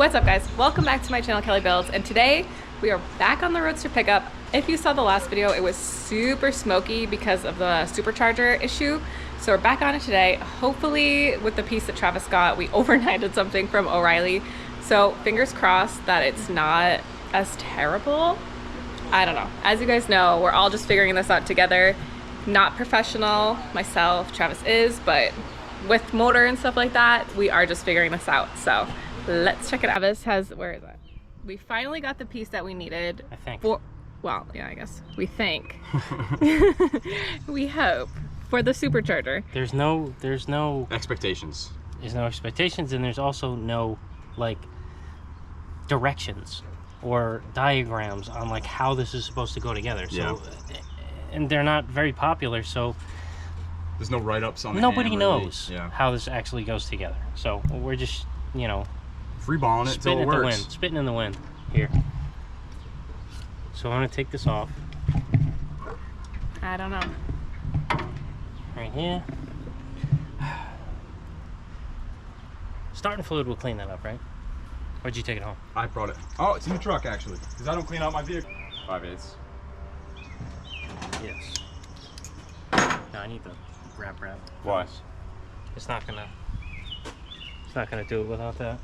What's up guys, welcome back to my channel Kelly Builds, and today we are back on the Roadster pickup. If you saw the last video, it was super smoky because of the supercharger issue, so we're back on it today. Hopefully with the piece that Travis got, we overnighted something from O'Reilly, so fingers crossed that it's not as terrible. I don't know, as you guys know, we're all just figuring this out together. Not professional, myself, Travis is, but with motor and stuff like that, we are just figuring this out, so let's check it out. Travis has, where is it? We finally got the piece that we needed. I think. Well, yeah, I guess. We think. We hope. For the supercharger. There's no expectations. There's no expectations, and there's also no, like, directions or diagrams on, like, how this is supposed to go together. So, and they're not very popular, so there's no write-ups on the nobody knows how this actually goes together. So we're just, you know, freeballing it till it works. Spitting in the wind here. So I'm gonna take this off. I don't know. Right here. Starting fluid will clean that up, right? Where'd you take it home? I brought it. Oh, it's in the truck actually, because I don't clean out my vehicle. 5/8. Yes. No, I need the wrap. Why? It's not gonna do it without that.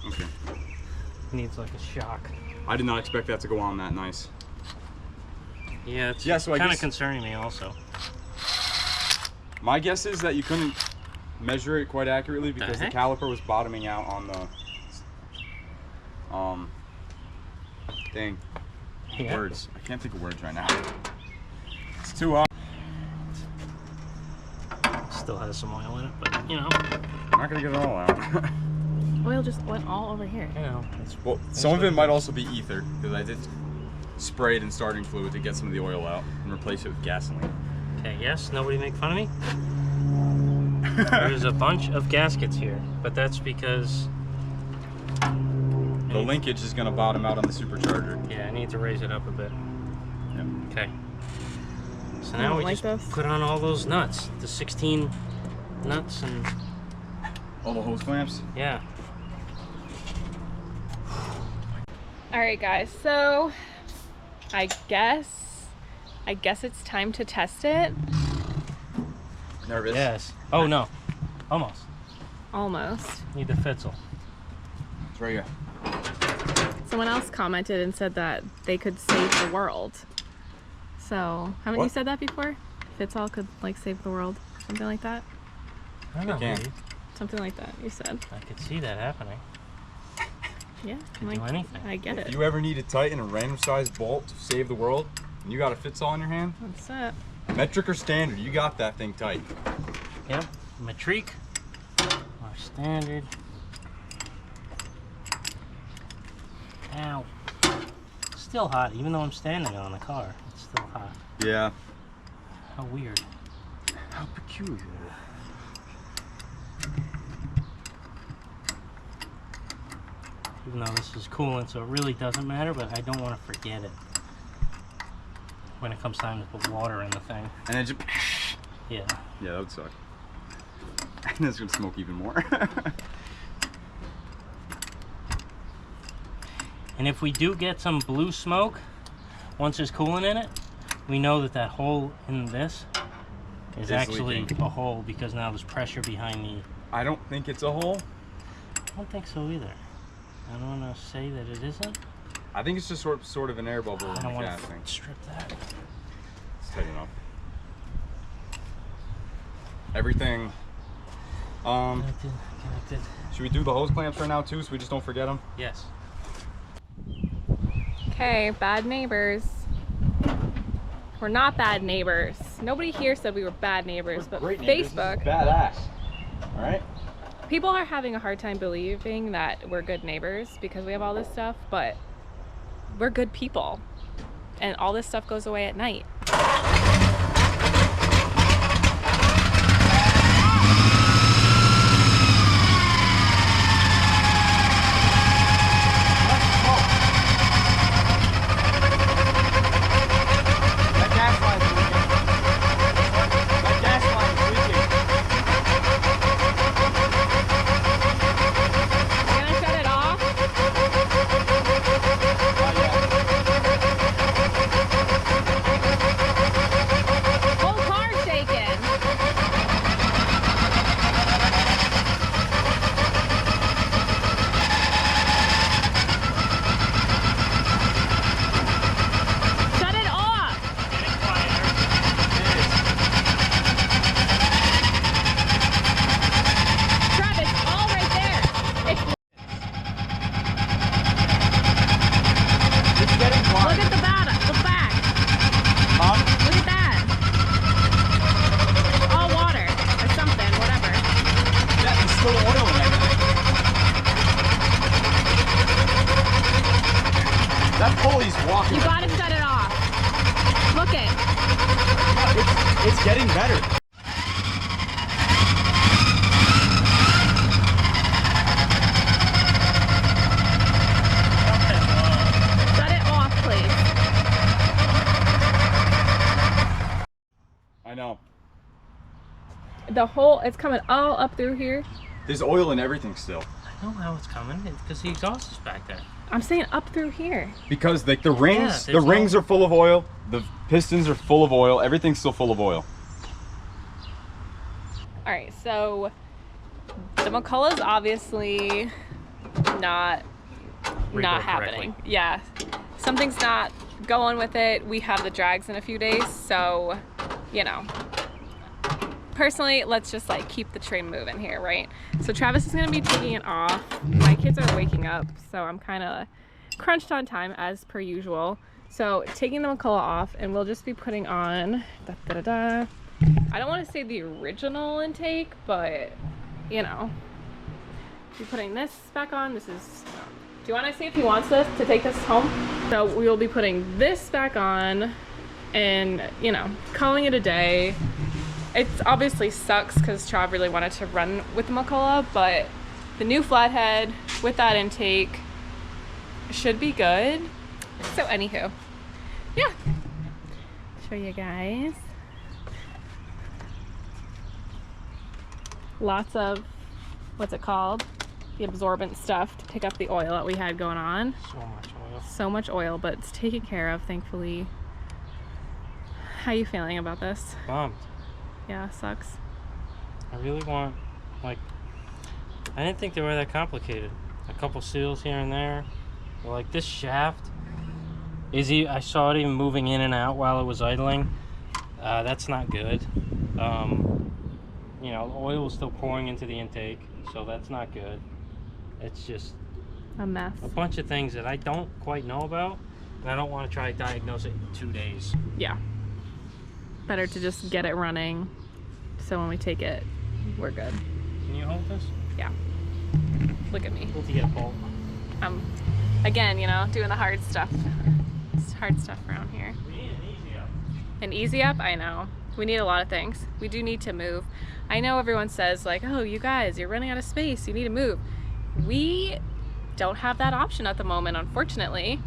Okay. It needs like a shock. I did not expect that to go on that nice. Yeah, it's so kind of concerning me also. My guess is that you couldn't measure it quite accurately because the caliper was bottoming out on the words. I can't think of words right now. It's too hot. Still has some oil in it, but you know, I'm not gonna get it all out. Oil just went all over here. You know, well, some of it might also be ether because I did spray it in starting fluid to get some of the oil out and replace it with gasoline. okay, yes, nobody make fun of me. There's a bunch of gaskets here, but that's because the linkage is going to bottom out on the supercharger. Yeah, I need to raise it up a bit. Yep. Okay. So now we just put on all those nuts, the 16 nuts and all the hose clamps. Yeah. All right, guys. So I guess it's time to test it. Nervous? Yes. Oh no. Almost. Almost. Need the Fitzel. It's right here. Someone else commented and said that they could save the world. So, haven't you said that before? Fitzel could like save the world, something like that. I don't know. Something like that. You said. I could see that happening. Yeah. Could do anything. I get it. If you ever need to tighten a random size bolt to save the world, and you got a Fitzel in your hand, What's that? metric or standard, you got that thing tight. Yep. Metric or standard. Ow. Still hot, even though I'm standing on the car. It's still hot. Yeah. How weird. How peculiar. Even though this is coolant, so it really doesn't matter, but I don't want to forget it when it comes time to put water in the thing. And then just... Yeah. Yeah, that would suck. And it's going to smoke even more. And if we do get some blue smoke, once there's coolant in it, we know that that hole in this is actually leaking. A hole because now there's pressure behind the... I don't think it's a hole. I don't think so either. I don't want to say that it isn't. I think it's just sort of an air bubble in the gas thing. Strip that. Let's tighten it up. Everything. Connected. Should we do the hose clamps right now too, so we just don't forget them? Yes. Okay, bad neighbors. We're not bad neighbors. Nobody here said we were bad neighbors, but Facebook. Badass. All right. People are having a hard time believing that we're good neighbors because we have all this stuff, but we're good people. And all this stuff goes away at night. That pulley's walking. You gotta shut it off. Look it. It's getting better. Shut it off, please. I know. It's coming all up through here. There's oil in everything still. I know how it's coming, because the exhaust is back there. I'm saying up through here. Because like the rings, Yeah, the rings are full of oil. The pistons are full of oil. Everything's still full of oil. All right, so the McCullough's obviously not happening. correctly. Yeah, something's not going with it. We have the drags in a few days, so you know. Personally, let's just like keep the train moving here, right? So Travis is gonna be taking it off. My kids are waking up, so I'm kind of crunched on time as per usual. So taking the McCullough off, and we'll just be putting on I don't want to say the original intake, but you know, be putting this back on. This is. Do you want to see if he wants us to take this home? So we will be putting this back on, and you know, calling it a day. It obviously sucks because Trav really wanted to run with the McCullough, but the new flathead with that intake should be good. So anywho, yeah, show you guys. Lots of, what's it called? The absorbent stuff to pick up the oil that we had going on. So much oil. So much oil, but it's taken care of, thankfully. How you feeling about this? Bummed. Yeah, sucks. I really want, like, I didn't think they were that complicated. A couple seals here and there. But like this shaft, I saw it even moving in and out while it was idling. That's not good. You know, the oil was still pouring into the intake, so that's not good. It's just A mess. a bunch of things that I don't quite know about, and I don't want to try to diagnose it in 2 days. Yeah. Better to just get it running, so when we take it, we're good. Can you hold this? Yeah. Look at me. We'll get a bolt. Again, you know, doing the hard stuff. It's hard stuff around here. We need an easy up. An easy up? I know. We need a lot of things. We do need to move. I know everyone says like, oh, you guys, you're running out of space. You need to move. We don't have that option at the moment, unfortunately.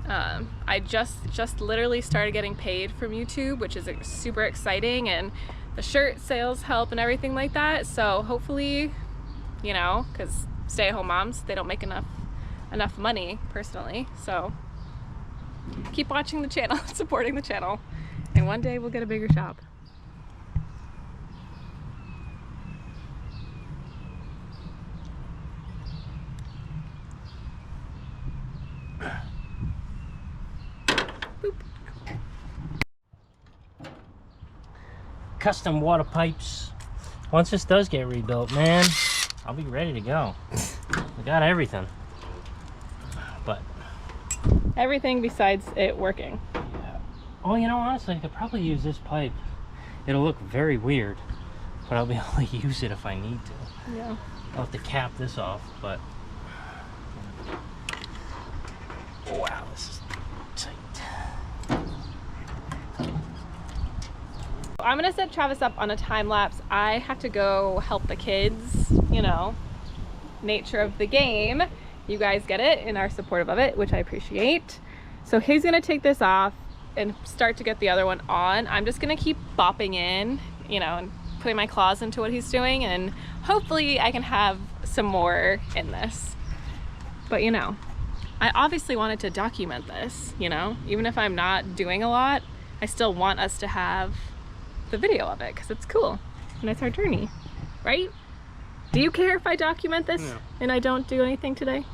I just literally started getting paid from YouTube, which is super exciting, and the shirt sales help and everything like that. So hopefully, you know, because stay-at-home moms, they don't make enough money personally. So keep watching the channel, supporting the channel, and one day we'll get a bigger shop. Custom water pipes. Once this does get rebuilt, man, I'll be ready to go. We got everything. But Everything besides it working. yeah. Oh, you know, honestly, I could probably use this pipe. It'll look very weird, but I'll be able to use it if I need to. Yeah. I'll have to cap this off, but wow, this is tight. I'm gonna set Travis up on a time lapse. I have to go help the kids, you know, nature of the game. You guys get it and are supportive of it, which I appreciate. So he's gonna take this off and start to get the other one on. I'm just gonna keep bopping in, you know, and putting my claws into what he's doing, and hopefully I can have some more in this. But you know, I obviously wanted to document this, you know, even if I'm not doing a lot, I still want us to have the video of it because it's cool and it's our journey, right? Do you care if I document this and I don't do anything today?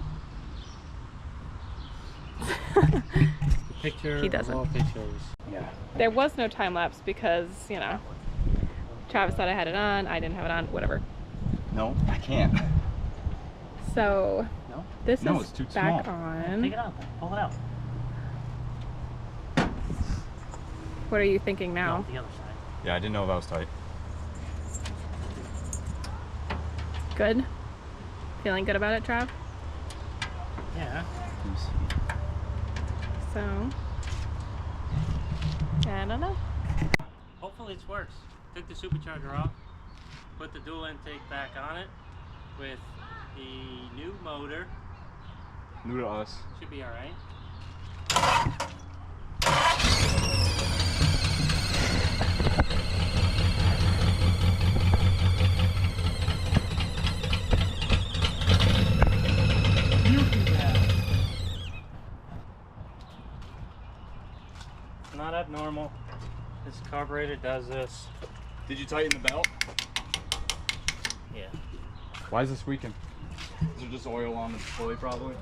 Picture He doesn't. of all pictures. Yeah. There was no time lapse because, you know, Travis thought I had it on, I didn't have it on, whatever. No, I can't. So No? this No, is it's too back small. on. Take it out. Pull it out. What are you thinking now? No, the other side. Yeah, I didn't know that was tight. Good? Feeling good about it, Trav? Yeah. So, I don't know. Hopefully it works. Took the supercharger off, put the dual intake back on it with the new motor. New to us. Should be alright. Not abnormal. This carburetor does this. Did you tighten the belt? Yeah. Why is it squeaking? Is there just oil on the pulley probably?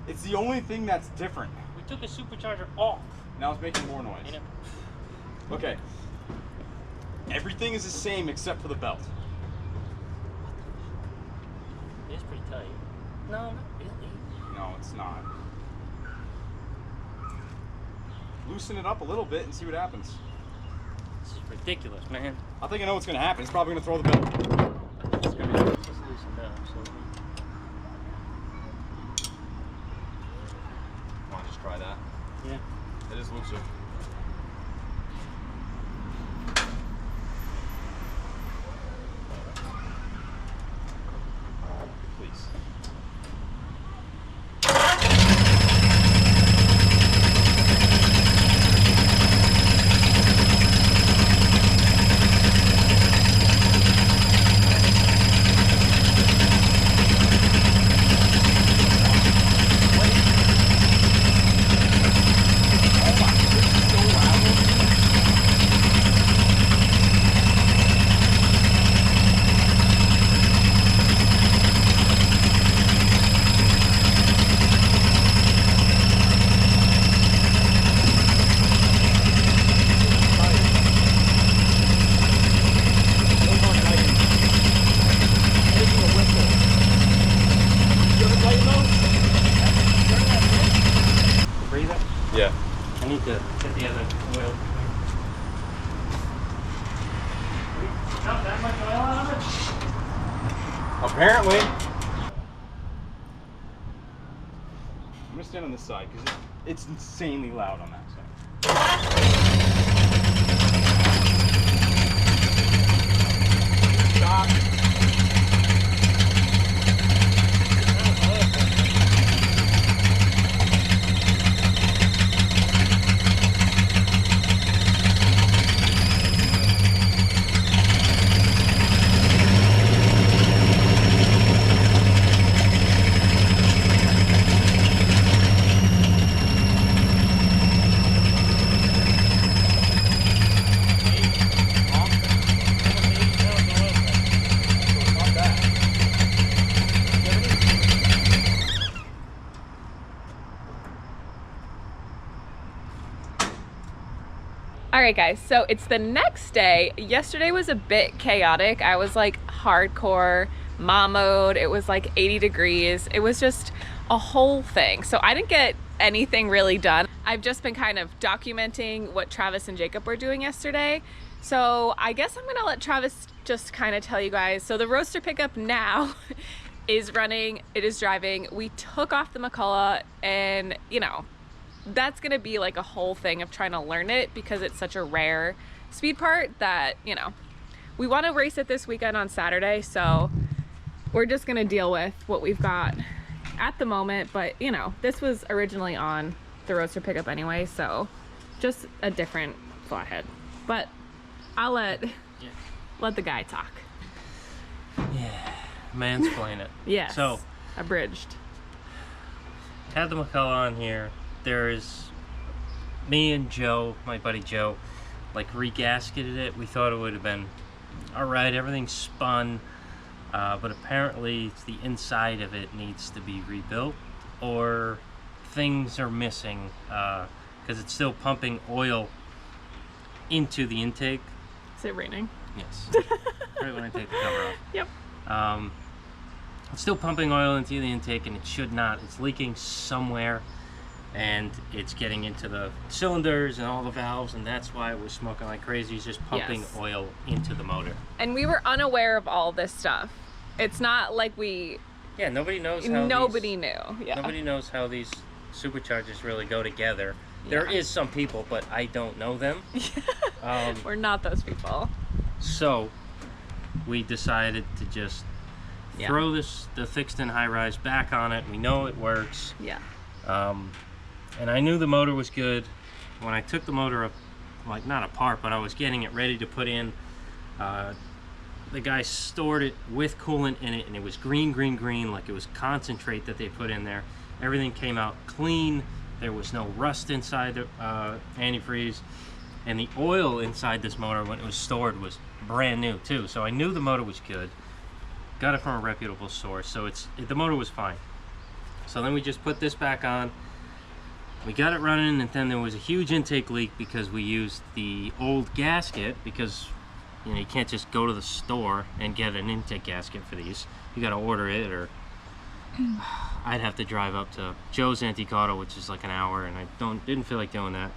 It's the only thing that's different. We took the supercharger off. Now it's making more noise. Okay. Everything is the same except for the belt. It's pretty tight. No, not really. No, it's not. Loosen it up a little bit and see what happens. This is ridiculous, man. I think I know what's going to happen. It's probably going to throw the belt. It's gonna be just loosened up, so. Want to just try that? Yeah. It is looser. Please. Yeah. I need to get the other oil. Not that much oil out of it? Apparently. I'm gonna stand on this side because it's insanely loud on that side. Stop. All right, guys, so it's the next day. Yesterday was a bit chaotic. I was like hardcore mom mode. It was like 80 degrees. It was just a whole thing. So I didn't get anything really done. I've just been kind of documenting what Travis and Jacob were doing yesterday. So I guess I'm gonna let Travis just kind of tell you guys. So the Roadster pickup now is running, it is driving. We took off the McCullough, and you know, that's gonna be like a whole thing of trying to learn it because it's such a rare speed part that, you know, we want to race it this weekend on Saturday, so we're just gonna deal with what we've got at the moment. But you know, this was originally on the Roadster pickup anyway, so just a different flathead. But I'll let the guy talk. Yeah, mansplain it. Yes, so abridged. Had the McCullough on here. There's me and Joe, my buddy Joe, like regasketed it. We thought it would have been all right. Everything spun, but apparently it's the inside of it needs to be rebuilt, or things are missing because it's still pumping oil into the intake. Is it raining? Yes. Right when I take the cover off. Yep. It's still pumping oil into the intake, and it should not. It's leaking somewhere, and it's getting into the cylinders and all the valves, and that's why it was smoking like crazy. It's just pumping oil into the motor. And we were unaware of all this stuff. It's not like we... Yeah, nobody knows how Nobody knew. Yeah. Nobody knows how these superchargers really go together. There is some people, but I don't know them. We're not those people. So we decided to just throw the fixed in high rise back on it. We know it works. Yeah. And I knew the motor was good. When I took the motor up, like not apart, but I was getting it ready to put in, the guy stored it with coolant in it, and it was green, like it was concentrate that they put in there. Everything came out clean. There was no rust inside the antifreeze, and the oil inside this motor when it was stored was brand new too. So I knew the motor was good. Got it from a reputable source, so the motor was fine. So then we just put this back on. We got it running, and then there was a huge intake leak because we used the old gasket, because you know you can't just go to the store and get an intake gasket for these. You got to order it, or I'd have to drive up to Joe's Antique Auto, which is like an hour, and I didn't feel like doing that.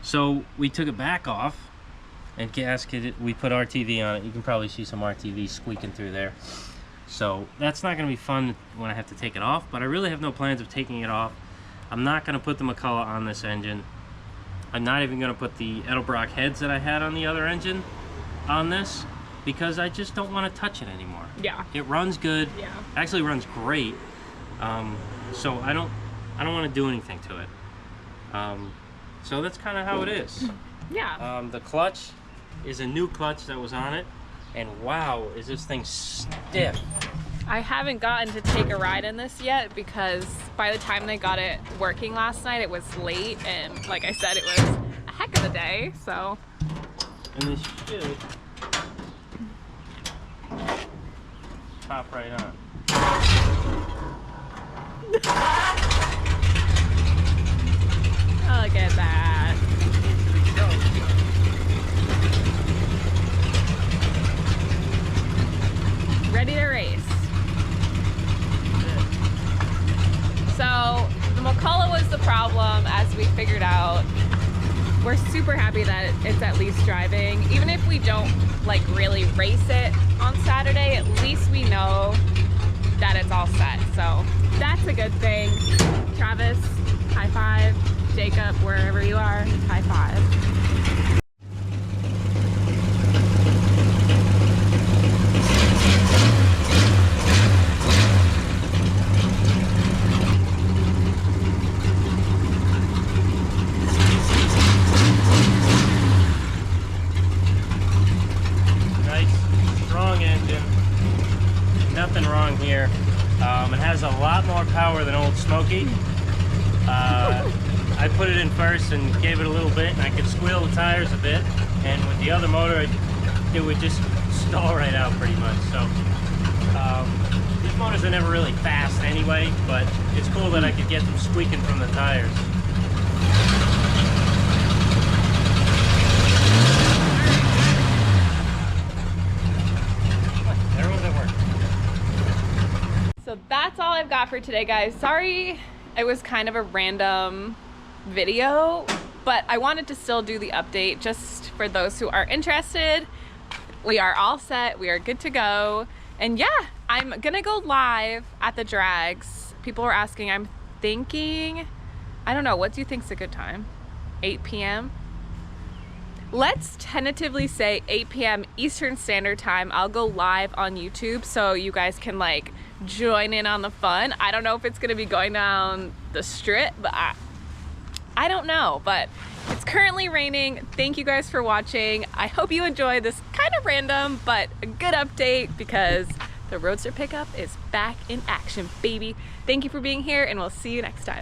So we took it back off and gasketed it. We put RTV on it. You can probably see some RTV squeaking through there. So that's not going to be fun when I have to take it off, but I really have no plans of taking it off. I'm not going to put the McCullough on this engine. I'm not even going to put the Edelbrock heads that I had on the other engine on this, because I just don't want to touch it anymore. Yeah. It runs good. Yeah. Actually runs great. So I don't want to do anything to it. So that's kind of how it is. Yeah. The clutch is a new clutch that was on it, and wow, is this thing stiff. I haven't gotten to take a ride in this yet because by the time they got it working last night, it was late, and like I said, it was a heck of a day, so. And this should pop right on. Look at that. Ready to race. So the McCullough was the problem, as we figured out. We're super happy that it's at least driving. Even if we don't like really race it on Saturday, at least we know that it's all set. So that's a good thing. Travis, high five. Jacob, wherever you are, high five. Nothing wrong here. It has a lot more power than Old Smoky. I put it in first and gave it a little bit, and I could squeal the tires a bit, and with the other motor it would just stall right out pretty much. So these motors are never really fast anyway, but it's cool that I could get them squeaking from the tires. I've got for today, guys. Sorry it was kind of a random video, but I wanted to still do the update just for those who are interested. We are all set, we are good to go. And yeah, I'm gonna go live at the drags. People were asking, I'm thinking, I don't know, what do you think's a good time? 8 p.m.? Let's tentatively say 8 p.m. Eastern Standard Time. I'll go live on YouTube so you guys can like join in on the fun. I don't know if it's gonna be going down the strip, but I don't know, but it's currently raining. Thank you guys for watching. I hope you enjoyed this kind of random, but a good update because the Roadster pickup is back in action, baby. Thank you for being here and we'll see you next time.